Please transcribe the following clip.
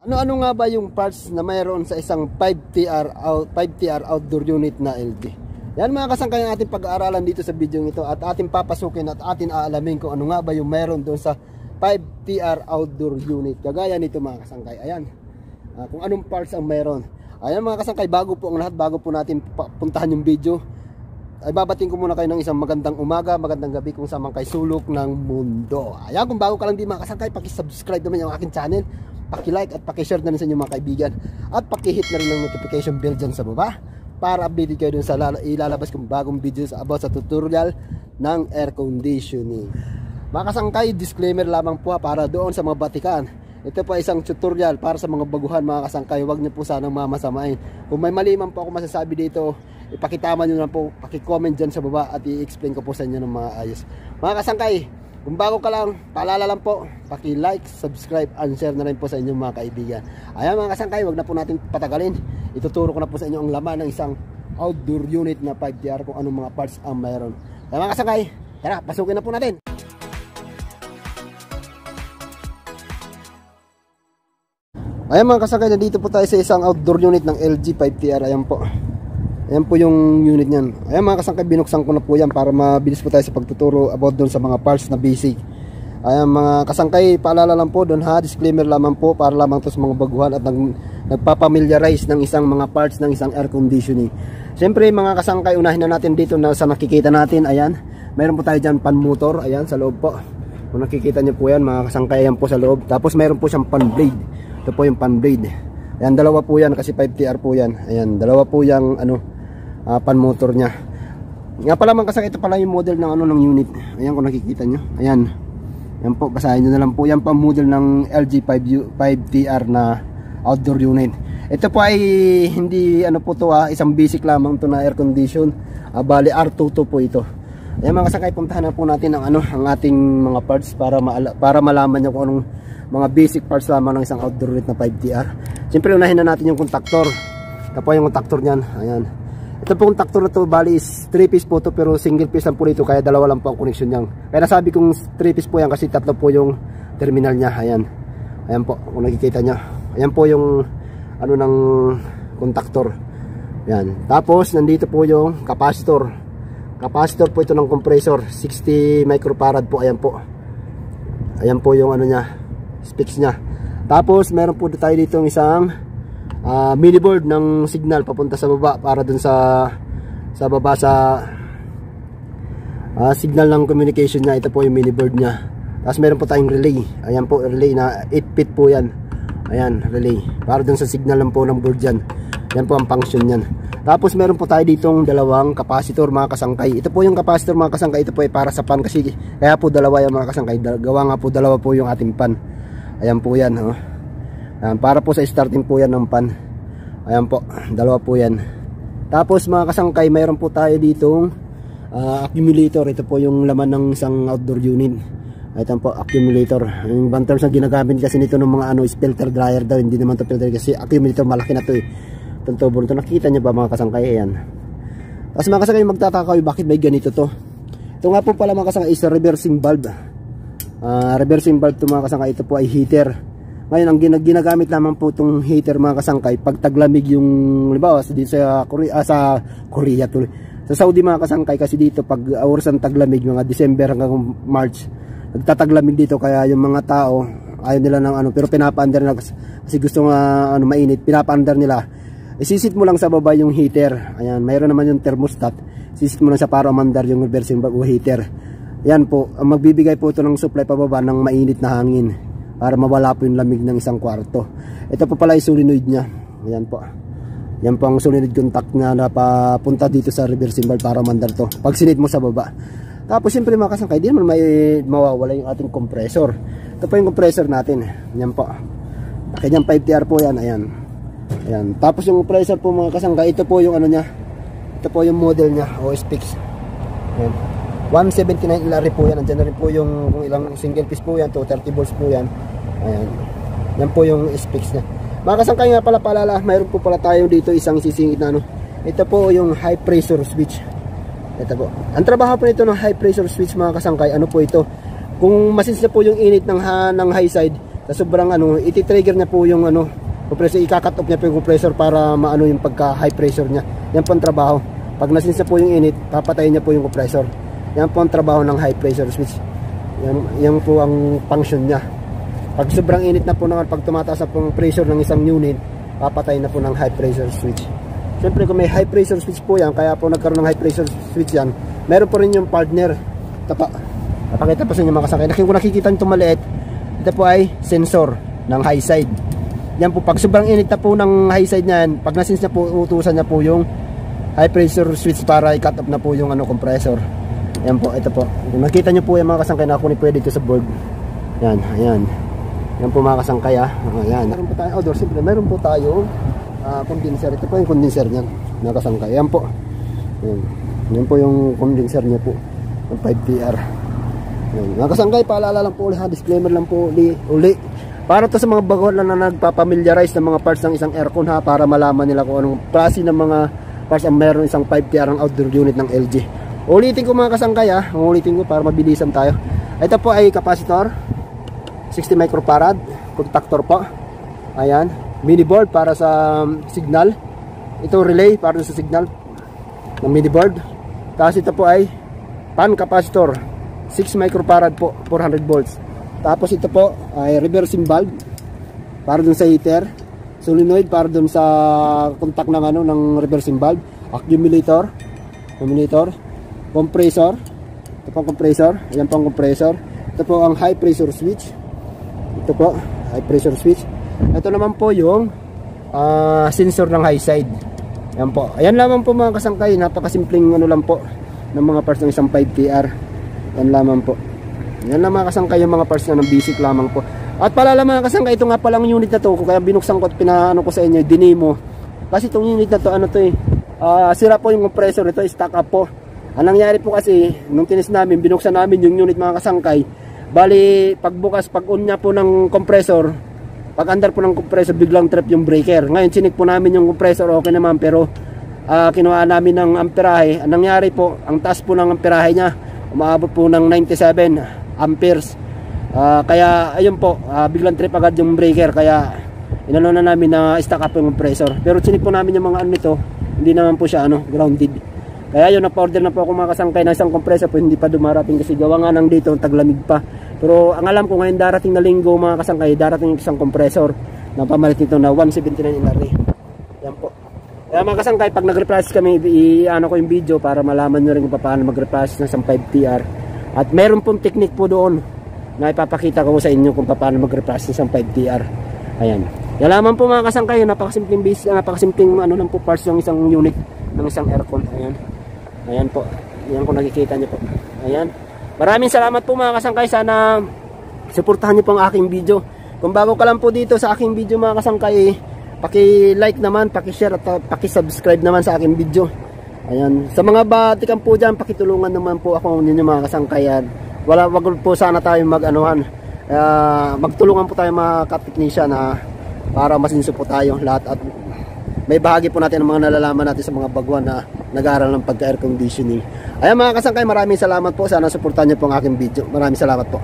Ano-ano nga ba yung parts na mayroon sa isang 5TR outdoor unit na LG? Yan mga kasangkay ang ating pag-aaralan dito sa video ito at ating papasukin at ating aalamin kung ano nga ba yung mayroon doon sa 5TR outdoor unit. Kagaya nito mga kasangkay. Ayan. Kung anong parts ang mayroon. Ayan mga kasangkay, bago po ang lahat, bago po natin puntahan yung video, ay babating ko muna kayo ng isang magandang umaga, magandang gabi kung saan man kayo sulok ng mundo. Ayan, kung bago ka lang din mga kasangkay, paki-subscribe naman yung aking channel, paki-like at paki-share na rin sa inyo mga kaibigan, at paki-hit na rin ng notification bell dyan sa baba para updated kayo dun sa ilalabas kong bagong videos about sa tutorial ng air conditioning. Mga kasangkay, disclaimer lamang po para doon sa mga batikan. Ito po isang tutorial para sa mga baguhan mga kasangkay. Huwag niyo po sanang mamasamain. Kung may mali man po ako masasabi dito, ipakitama niyo na po, paki-comment dyan sa baba at i-explain ko po sa inyo ng mga ayos. Mga kasangkay, kung bago ka lang, paalala lang po, paki-like, subscribe, and share na rin po sa inyong mga kaibigan. Ayan mga kasangkay, huwag na po natin patagalin. Ituturo ko na po sa inyo ang laman ng isang outdoor unit na 5TR kung anong mga parts ang mayroon. Ayan mga kasangkay, tara, pasukin na po natin. Ayan mga kasangkay, nandito po tayo sa isang outdoor unit ng LG 5TR. Ayan po. Ayan po yung unit niyan. Ayan mga kasangkay, binuksan ko na po yan para mabilis po tayo sa pagtuturo about doon sa mga parts na basic. Ayan mga kasangkay, paalala lang po doon ha, disclaimer lamang po para lamang to sa mga baguhan at nagpapamiliarize ng isang mga parts ng isang air conditioning. Siyempre mga kasangkay, unahin na natin dito na sa nakikita natin. Ayan, mayroon po tayo dyan pan motor. Ayan sa loob po. Kung nakikita nyo po yan mga kasangkay, ayan po sa loob. Tapos mayroon po siyang pan blade. Ito po yung pan blade. Ayan, dalawa po yan kasi 5TR po yan. Ayan, dalawa po yung pan motor nya. Nga pala mga kasangkay, ito pala yung model ng ng unit. Ayan kung nakikita nyo. Ayan. Ayan po, basahin nyo na lang po. Yan po ang model ng LG 5TR na outdoor unit. Ito po ay hindi po to isang basic lamang to na air condition. Bali R22 po ito. Ayan mga kasangkay, puntahan na po natin ang ang ating mga parts para malaman nyo kung anong mga basic parts lamang ng isang outdoor unit na 5TR. Siyempre unahin na natin yung contactor. Ito po yung contactor nyan. Ayan. Ito po yung contactor na to, bali is 3 piece po to, pero single piece lang po nito, kaya dalawa lang po ang connection nyan. Kaya nasabi kong 3 piece po yan kasi tatlo po yung terminal nya. Ayan. Ayan po kung nakikita nya. Ayan po yung ng contactor. Ayan. Tapos nandito po yung capacitor. Capacitor po ito ng compressor, 60 microfarad po. Ayan po. Ayan po yung nya, specs nya. Tapos meron po tayo dito ng isang mini board ng signal papunta sa baba para dun sa baba sa signal ng communication nya. Ito po yung mini board nya. Tapos meron po tayong relay. Ayan po, relay na 8 feet po yan. Ayan, relay para dun sa signal lang po ng board yan. Yan po ang function yan. Tapos meron po tayo ditong dalawang capacitor mga kasangkay. Ito po yung capacitor mga kasangkay. Ito po ay para sa pan kasi kaya po dalawa yung mga kasangkay. Gawa nga po dalawa po yung ating pan. Ayan po yan. Ayan, para po sa starting po yan ng pan. Ayan po, dalawa po yan. Tapos mga kasangkay, mayroon po tayo ditong accumulator. Ito po yung laman ng isang outdoor unit. Ito po, accumulator. Yung ibang terms na ginagamit kasi nito ng mga is filter dryer daw. Hindi naman to filter kasi accumulator, malaki na to itong tubo nito. Nakikita nyo ba mga kasangkay? Ayan. Tapos mga kasangkay, magtataka kayo bakit may ganito to. Ito nga po pala mga kasangkay is a reversing valve. Reversing valve to mga kasangkay. Ito po ay heater. Ngayon ang ginagamit naman po itong heater mga kasangkay pag taglamig yung halimbawa dito sa Korea tuloy. Sa Saudi mga kasangkay kasi dito pag oras ng taglamig mga December hanggang March nagtataglamig dito, kaya yung mga tao ayaw nila ng pero pinapaandar nila kasi gusto nga mainit, pinapaandar nila. Isisit mo lang sa baba yung heater. Ayan, mayroon naman yung thermostat. Sisit mo lang sa para umandar yung reversing valve o heater. Yan po, magbibigay po ito ng supply pababa ng mainit na hangin para mawala po yung lamig ng isang kwarto. Ito po pala yung solenoid nya. Ayan po. Yan po ang solenoid contact na napapunta dito sa reversing valve para umandar to. Pag sinit mo sa baba. Tapos siyempre mga kasangkay, di naman may mawawala yung ating compressor. Ito po yung compressor natin. Yan po. Kanyang 5TR po yan. Ayan. Ayan. Tapos yung compressor po mga kasangkay, ito po yung nya. Ito po yung model nya o specs. Ayan. 179 LR po yan. Andyan na rin po yung kung ilang single piece po yan. 230 volts po yan. Ayan. Yan po yung specs nya. Mga kasangkay nga pala paalala, mayroon po pala tayo dito isang sisingit na Ito po yung high pressure switch. Ito po. Ang trabaho po nito ng high pressure switch mga kasangkay, ano po ito? Kung masense na po yung init ng high side, Sa sobrang ano, iti-trigger niya po yung ano, compressor, ika-cut off niya po yung compressor para maano yung pagka high pressure niya. Yan po ang trabaho. Pag nasense na po yung init, papatayin niya po yung compressor. Yan po ang trabaho ng high pressure switch. Yan po ang function niya. Pag sobrang init na po naman, pag tumataas na po ang pressure ng isang unit, papatayin na po ng high pressure switch. Siyempre kung may high pressure switch po yan, kaya po nagkaroon ng high pressure switch yan, meron po rin yung partner. Napakita po sa inyo mga kasangkay. Kung nakikita nyo itong maliit, ito po ay sensor ng high side. Yan po, pag sobrang init na po ng high side niyan, pag nasense na po, utusan niya po yung high pressure switch para i-cut off na po yung ano, compressor. Yan po, ito po. Kung nakita nyo po yung mga kasangkay na kunin pwede ito sa board. Yan, ayan. Yan po mga kasangkay ha. Ayan. Meron po tayo outdoor, simple. Meron po tayo condenser. Ito po yung condenser niyan, mga kasangkay. Yan po. Yan. Yan po yung condenser niya po. Yung 5PR. Yan. Mga kasangkay, paalala lang po ulit ha. Disclaimer lang po uli. Para to sa mga baguhan na nagpapamiliarize ng mga parts ng isang aircon ha. Para malaman nila kung anong klase ng mga parts ang meron isang 5PR ang outdoor unit ng LG. Ulitin ko mga kasangkay ha. Ulitin ko para mabilisan tayo. Ito po ay capacitor 60 microfarad, contactor po. Ayan, mini board para sa signal. Ito relay para sa signal ng mini board. Tapos ito po ay pan capacitor 6 microfarad po, 400 volts. Tapos ito po ay reversing valve para dun sa heater, solenoid para dun sa contact ng ano ng reversing valve, accumulator, compressor. Ito po ang compressor. Ayan po ang compressor. Ito po ang high pressure switch. Ito po, high pressure switch. Ito naman po yung sensor ng high side. Ayan po. Ayan lamang po mga kasangkay. Napakasimpleng ano lang po ng mga parts ng isang 5PR. Ayan lamang po. Ayan lang mga kasangkay yung mga parts na ng basic lamang po. At paalala mga kasangkay, ito nga palang unit na to. Kaya binuksan ko at pinaano ko sa inyo, dinemo. Kasi itong unit na to, ano to eh, sira po yung compressor. Ito, stock up po. Ang nangyari po kasi, nung tinis namin, binuksan namin yung unit mga kasangkay. Bali, pagbukas, pag-on niya po ng compressor, pag-andar po ng compressor, biglang trip yung breaker. Ngayon, sinik po namin yung compressor, okay naman, pero kinuha namin ng amperahe. Ang nangyari po, ang taas po ng amperahe niya, umaabot po ng 97 amperes. Kaya, ayun po, biglang trip agad yung breaker. Kaya, inano na namin na stock up yung compressor. Pero sinik po namin yung mga ano nito, hindi naman po siya grounded. Kaya yun, napa-order na po ako mga kasangkay ng isang compressor po, hindi pa dumarating kasi gawa nga nang dito, taglamig pa. Pero ang alam ko ngayon darating na linggo mga kasangkay, darating isang compressor na pamalit nito na 179 LRE. Yan po. Kaya mga kasangkay, pag nag-replace kami, i-ano ko yung video para malaman nyo rin kung paano mag-replace ng isang 5TR. At meron pong technique po doon na ipapakita ko sa inyo kung paano mag-replace ng isang 5TR. Ayan. Yan lamang po mga kasangkay, napakasimpleng base, napakasimpleng ano lang po parts ng isang unit ng isang aircon. Ayan. Ayan po. Ayan kung nakikita nyo po. Ayan. Maraming salamat po mga kasangkay. Sana suportahan nyo po ang aking video. Kung bago ka lang po dito sa aking video mga kasangkay, paki-like naman, paki-share at paki-subscribe naman sa aking video. Ayan. Sa mga batikan po dyan, pakitulungan naman po ako ninyo mga kasangkayan. Wag po sana tayo mag-anuhan. Magtulungan po tayo mga ka-technician para masinso po tayo lahat at may bahagi po natin ang mga nalalaman natin sa mga baguhan na nag-aaral ng pagka-air conditioning. Ayan mga kasangkay, maraming salamat po. Sana suportahan niyo po ang aking video. Maraming salamat po.